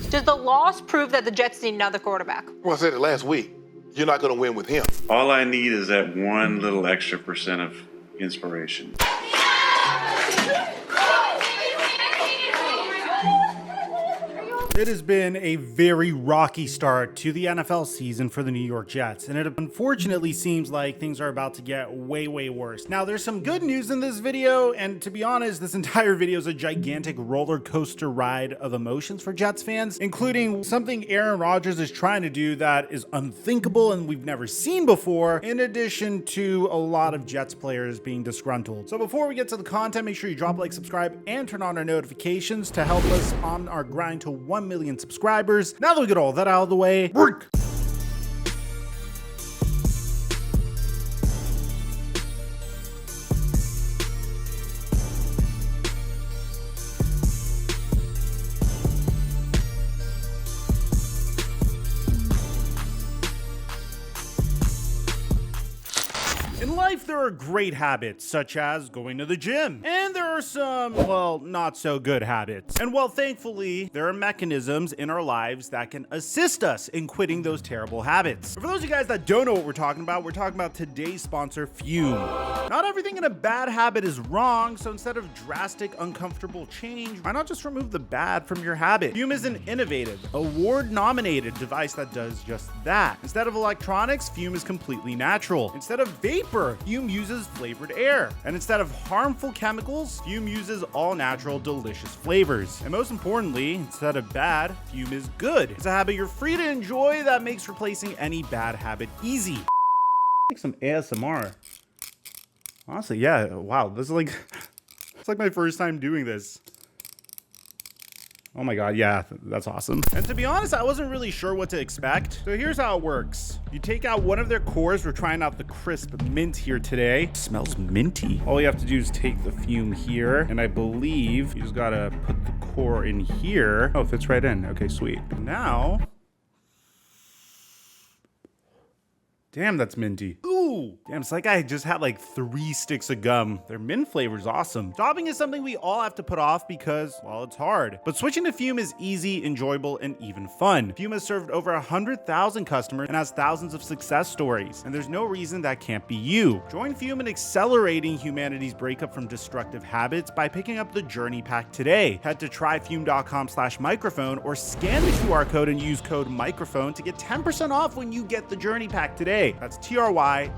Does the loss prove that the Jets need another quarterback? Well, I said it last week. You're not going to win with him. All I need is that one little extra % of inspiration. It has been a very rocky start to the NFL season for the New York Jets, and it unfortunately seems like things are about to get way worse. Now, there's some good news in this video, and to be honest, this entire video is a gigantic roller coaster ride of emotions for Jets fans, including something Aaron Rodgers is trying to do that is unthinkable and we've never seen before, in addition to a lot of Jets players being disgruntled. So before we get to the content, make sure you drop a like, subscribe, and turn on our notifications to help us on our grind to 1 million subscribers. Now that we get all that out of the way, work! In life, there are great habits, such as going to the gym. And there are some, well, not so good habits. And well, thankfully, there are mechanisms in our lives that can assist us in quitting those terrible habits. But for those of you guys that don't know what we're talking about today's sponsor, Fume. Not everything in a bad habit is wrong, so instead of drastic, uncomfortable change, why not just remove the bad from your habit? Fume is an innovative, award-nominated device that does just that. Instead of electronics, Fume is completely natural. Instead of vapor, Fume uses flavored air. And instead of harmful chemicals, Fume uses all natural, delicious flavors. And most importantly, instead of bad, Fume is good. It's a habit you're free to enjoy that makes replacing any bad habit easy. Like some ASMR. Honestly, yeah, wow, this is like, it's like my first time doing this. Oh my god, yeah, that's awesome. And to be honest, I wasn't really sure what to expect. So here's how it works. You take out one of their cores. We're trying out the crisp mint here today. It smells minty. All you have to do is take the Fume here, and I believe you just gotta put the core in here. Oh, it fits right in. Okay, sweet. Now, damn, that's minty. Ooh, damn, it's like I just had like 3 sticks of gum. Their mint flavor is awesome. Stopping is something we all have to put off because, well, it's hard. But switching to Fume is easy, enjoyable, and even fun. Fume has served over 100,000 customers and has thousands of success stories. And there's no reason that can't be you. Join Fume in accelerating humanity's breakup from destructive habits by picking up the Journey Pack today. Head to tryfume.com/microphone or scan the QR code and use code Mikerophone to get 10% off when you get the Journey Pack today. That's tryfum.com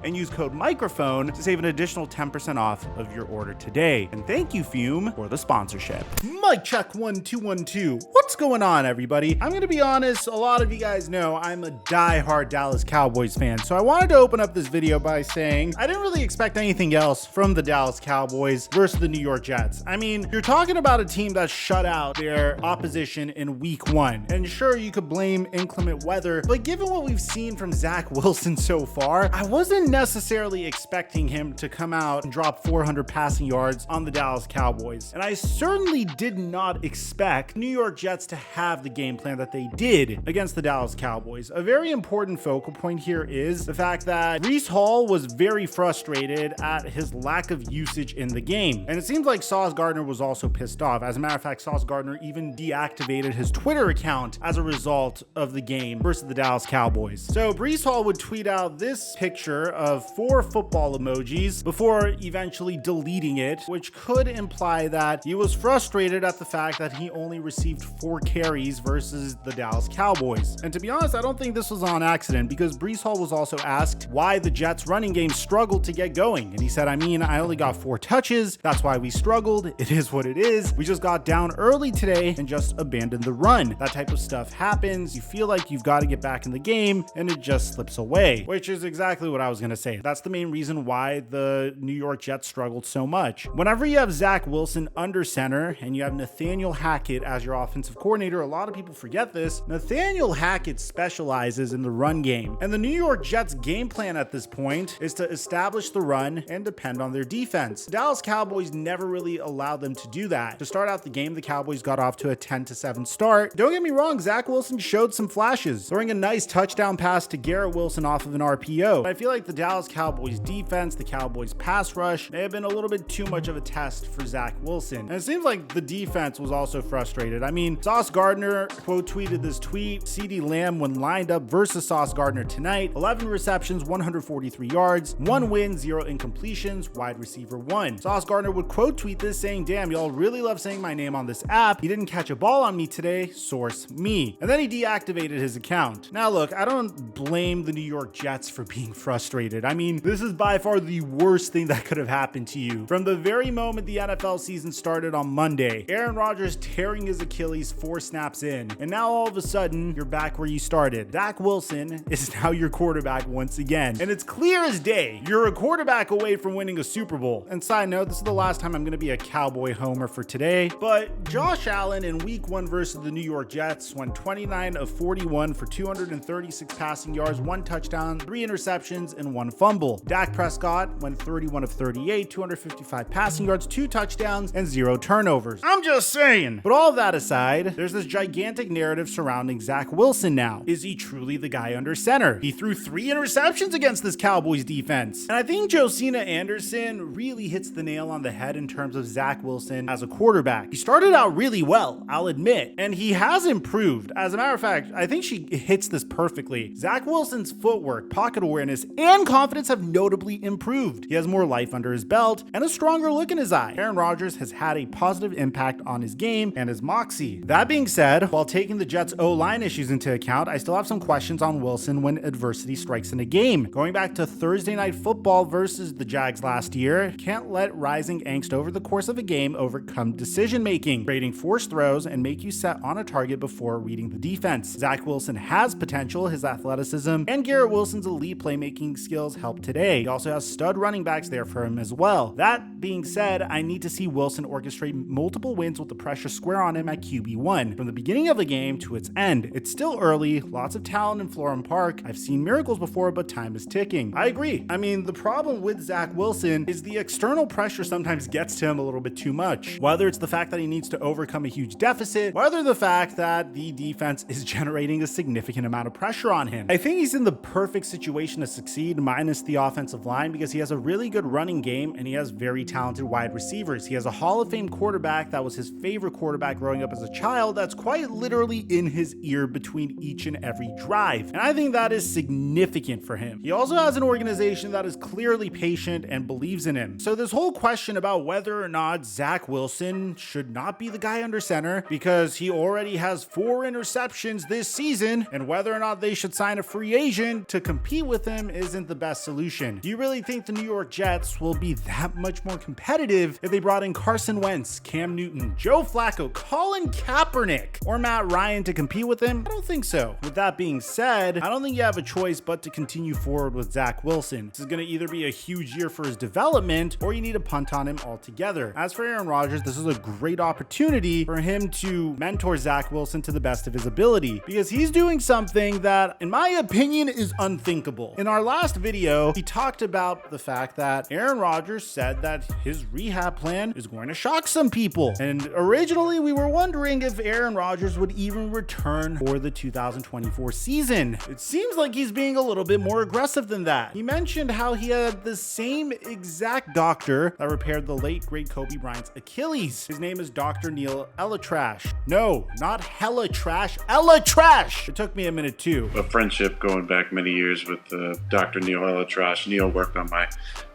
and use code Microphone to save an additional 10% off of your order today. And thank you, Fume, for the sponsorship. Mic check 1 2 1 2. What's going on, everybody? I'm gonna be honest, a lot of you guys know I'm a die-hard Dallas Cowboys fan, so I wanted to open up this video by saying I didn't really expect anything else from the Dallas Cowboys versus the New York Jets. I mean, you're talking about a team that shut out their opposition in week 1. And sure, you could blame inclement weather, but given what we've seen from Zach Wilson so far, I wasn't necessarily expecting him to come out and drop 400 passing yards on the Dallas Cowboys. And I certainly did not expect New York Jets to have the game plan that they did against the Dallas Cowboys. A very important focal point here is the fact that Breece Hall was very frustrated at his lack of usage in the game. And it seems like Sauce Gardner was also pissed off. As a matter of fact, Sauce Gardner even deactivated his Twitter account as a result of the game versus the Dallas Cowboys. So Breece Hall would tweet out this picture of 4 football emojis before eventually deleting it, which could imply that he was frustrated at the fact that he only received 4 carries versus the Dallas Cowboys. And to be honest, I don't think this was on accident, because Breece Hall was also asked why the Jets running game struggled to get going. And he said, I mean, I only got 4 touches. That's why we struggled. It is what it is. We just got down early today and just abandoned the run. That type of stuff happens. You feel like you've got to get back in the game and it just slips away, which is exactly what I was going to say. That's the main reason why the New York Jets struggled so much. Whenever you have Zach Wilson under center and you have Nathaniel Hackett as your offensive coordinator, a lot of people forget this. Nathaniel Hackett specializes in the run game, and the New York Jets game plan at this point is to establish the run and depend on their defense. The Dallas Cowboys never really allowed them to do that. To start out the game, the Cowboys got off to a 10-7 start. Don't get me wrong, Zach Wilson showed some flashes, throwing a nice touchdown pass to Garrett Wilson Wilson off of an RPO. But I feel like the Dallas Cowboys defense, the Cowboys pass rush, may have been a little bit too much of a test for Zach Wilson. And it seems like the defense was also frustrated. I mean, Sauce Gardner quote tweeted this tweet: CeeDee Lamb when lined up versus Sauce Gardner tonight, 11 receptions, 143 yards, 1 win, 0 incompletions, wide receiver 1. Sauce Gardner would quote tweet this saying, "Damn, y'all really love saying my name on this app. He didn't catch a ball on me today, source me." And then he deactivated his account. Now look, I don't blame the New York Jets for being frustrated. I mean, this is by far the worst thing that could have happened to you. From the very moment the NFL season started on Monday, Aaron Rodgers tearing his Achilles 4 snaps in, and now all of a sudden, you're back where you started. Zach Wilson is now your quarterback once again. And it's clear as day, you're a quarterback away from winning a Super Bowl. And side note, this is the last time I'm going to be a Cowboy homer for today, but Josh Allen in week 1 versus the New York Jets went 29 of 41 for 236 passing yards, 1 touchdown, 3 interceptions, and 1 fumble. Dak Prescott went 31 of 38, 255 passing yards, 2 touchdowns, and 0 turnovers. I'm just saying. But all of that aside, there's this gigantic narrative surrounding Zach Wilson now. Is he truly the guy under center? He threw 3 interceptions against this Cowboys defense. And I think Josina Anderson really hits the nail on the head in terms of Zach Wilson as a quarterback. He started out really well, I'll admit, and he has improved. As a matter of fact, I think she hits this perfectly. Zach Wilson's footwork, pocket awareness, and confidence have notably improved. He has more life under his belt and a stronger look in his eye. Aaron Rodgers has had a positive impact on his game and his moxie. That being said, while taking the Jets' O-line issues into account, I still have some questions on Wilson when adversity strikes in a game. Going back to Thursday Night Football versus the Jags last year, can't let rising angst over the course of a game overcome decision-making, creating forced throws and make you set on a target before reading the defense. Zach Wilson has potential, his athleticism, and Garrett Wilson's elite playmaking skills help today. He also has stud running backs there for him as well. That being said, I need to see Wilson orchestrate multiple wins with the pressure square on him at QB1 from the beginning of the game to its end. It's still early, lots of talent in Florham Park. I've seen miracles before, but time is ticking. I agree. I mean, the problem with Zach Wilson is the external pressure sometimes gets to him a little bit too much. Whether it's the fact that he needs to overcome a huge deficit, whether the fact that the defense is generating a significant amount of pressure on him. I think he's in the perfect situation to succeed minus the offensive line because he has a really good running game and he has very talented wide receivers. He has a Hall of Fame quarterback that was his favorite quarterback growing up as a child that's quite literally in his ear between each and every drive. And I think that is significant for him. He also has an organization that is clearly patient and believes in him. So this whole question about whether or not Zach Wilson should not be the guy under center because he already has 4 interceptions this season and whether or not they should sign a free agent to compete with him isn't the best solution. Do you really think the New York Jets will be that much more competitive if they brought in Carson Wentz, Cam Newton, Joe Flacco, Colin Kaepernick, or Matt Ryan to compete with him? I don't think so. With that being said, I don't think you have a choice but to continue forward with Zach Wilson. This is going to either be a huge year for his development or you need to punt on him altogether. As for Aaron Rodgers, this is a great opportunity for him to mentor Zach Wilson to the best of his ability because he's doing something that, in my opinion, is unthinkable. In our last video, he talked about the fact that Aaron Rodgers said that his rehab plan is going to shock some people. And originally, we were wondering if Aaron Rodgers would even return for the 2024 season. It seems like he's being a little bit more aggressive than that. He mentioned how he had the same exact doctor that repaired the late great Kobe Bryant's Achilles. His name is Dr. Neil Elatrash. No, not Hella Trash, Elatrash. It took me a minute too. A friendship going back many years with Dr. Neil Elatrash. Neil worked on my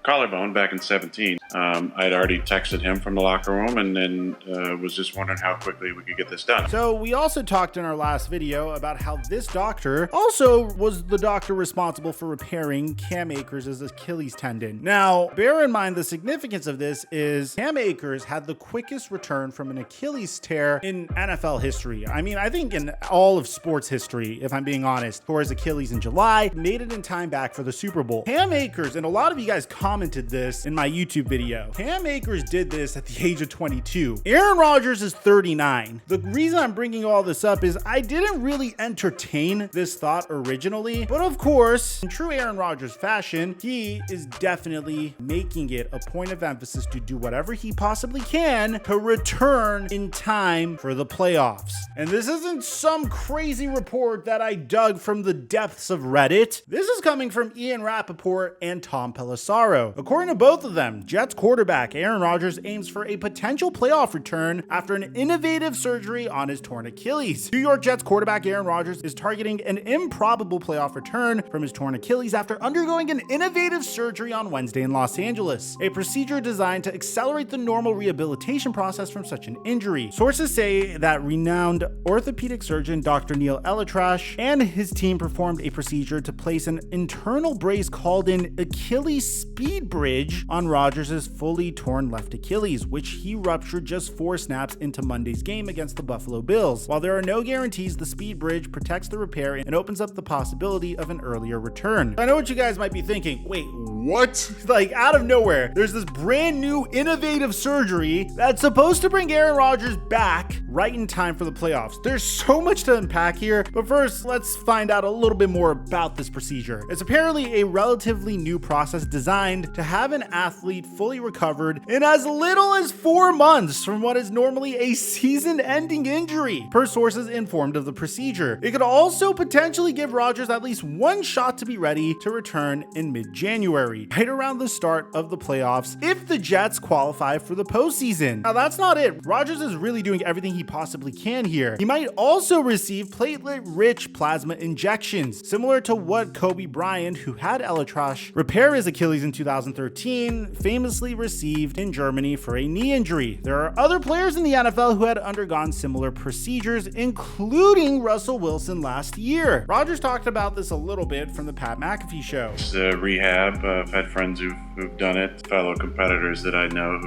collarbone back in 17. I'd already texted him from the locker room and then was just wondering how quickly we could get this done. So we also talked in our last video about how this doctor also was the doctor responsible for repairing Cam Akers' Achilles tendon. Now, bear in mind the significance of this is Cam Akers had the quickest return from an Achilles tear in NFL history. I mean, I think in all of sports history, if I'm being honest, tore his Achilles in July, made it in time back for the Super Bowl. Cam Akers, and a lot of you guys commented this in my YouTube video, scenario. Cam Akers did this at the age of 22. Aaron Rodgers is 39. The reason I'm bringing all this up is I didn't really entertain this thought originally, but of course, in true Aaron Rodgers fashion, he is definitely making it a point of emphasis to do whatever he possibly can to return in time for the playoffs. And this isn't some crazy report that I dug from the depths of Reddit. This is coming from Ian Rappaport and Tom Pelissaro. According to both of them, Jets quarterback Aaron Rodgers aims for a potential playoff return after an innovative surgery on his torn Achilles. New York Jets quarterback Aaron Rodgers is targeting an improbable playoff return from his torn Achilles after undergoing an innovative surgery on Wednesday in Los Angeles, a procedure designed to accelerate the normal rehabilitation process from such an injury. Sources say that renowned orthopedic surgeon Dr. Neil Elatrash and his team performed a procedure to place an internal brace called an Achilles speed bridge on Rodgers' fully torn left Achilles, which he ruptured just 4 snaps into Monday's game against the Buffalo Bills. While there are no guarantees, the speed bridge protects the repair and opens up the possibility of an earlier return. I know what you guys might be thinking. Wait, what? Like, out of nowhere, there's this brand new innovative surgery that's supposed to bring Aaron Rodgers back right in time for the playoffs. There's so much to unpack here, but first, let's find out a little bit more about this procedure. It's apparently a relatively new process designed to have an athlete fully recovered in as little as 4 months from what is normally a season-ending injury, per sources informed of the procedure. It could also potentially give Rodgers at least 1 shot to be ready to return in mid-January, right around the start of the playoffs, if the Jets qualify for the postseason. Now, that's not it. Rodgers is really doing everything he possibly can here. He might also receive platelet-rich plasma injections, similar to what Kobe Bryant, who had Elatrash repair his Achilles in 2013, famously received in Germany for a knee injury. There are other players in the NFL who had undergone similar procedures, including Russell Wilson last year. Rodgers talked about this a little bit from the Pat McAfee show. It's rehab. I've had friends who've done it, fellow competitors that I know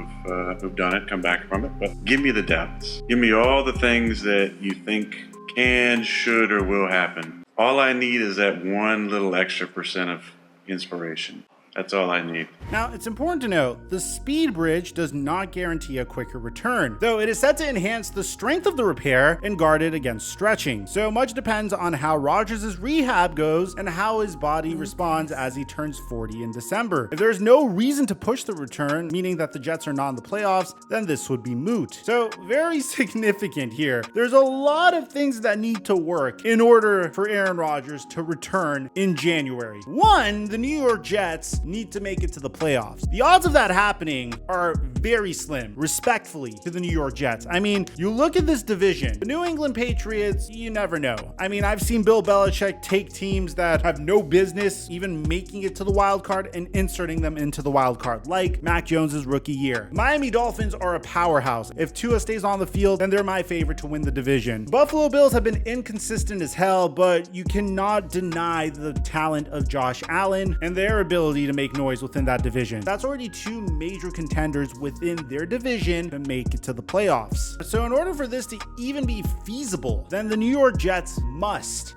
who've done it, come back from it. But give me the depths. Give me all the things that you think can, should, or will happen. All I need is that 1 little extra % of inspiration. That's all I need. Now, it's important to note, the speed bridge does not guarantee a quicker return, though it is set to enhance the strength of the repair and guard it against stretching. So much depends on how Rodgers' rehab goes and how his body responds as he turns 40 in December. If there's no reason to push the return, meaning that the Jets are not in the playoffs, then this would be moot. So very significant here. There's a lot of things that need to work in order for Aaron Rodgers to return in January. 1, the New York Jets need to make it to the playoffs. The odds of that happening are very slim, respectfully, to the New York Jets. I mean, you look at this division, the New England Patriots, you never know. I mean, I've seen Bill Belichick take teams that have no business even making it to the wild card and inserting them into the wild card, like Mac Jones's rookie year. Miami Dolphins are a powerhouse. If Tua stays on the field, then they're my favorite to win the division. Buffalo Bills have been inconsistent as hell, but you cannot deny the talent of Josh Allen and their ability to make noise within that division. That's already 2 major contenders within their division to make it to the playoffs. So in order for this to even be feasible, then the New York Jets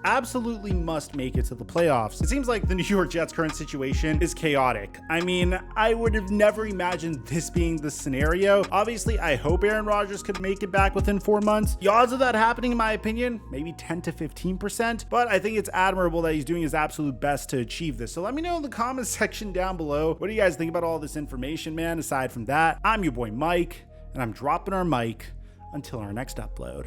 absolutely must make it to the playoffs. It seems like the New York Jets' current situation is chaotic. I mean, I would have never imagined this being the scenario. Obviously, I hope Aaron Rodgers could make it back within 4 months. The odds of that happening, in my opinion, maybe 10 to 15%, but I think it's admirable that he's doing his absolute best to achieve this. So let me know in the comments section down below. What do you guys think about all this information, man? Aside from that, I'm your boy Mike, and I'm dropping our mic until our next upload.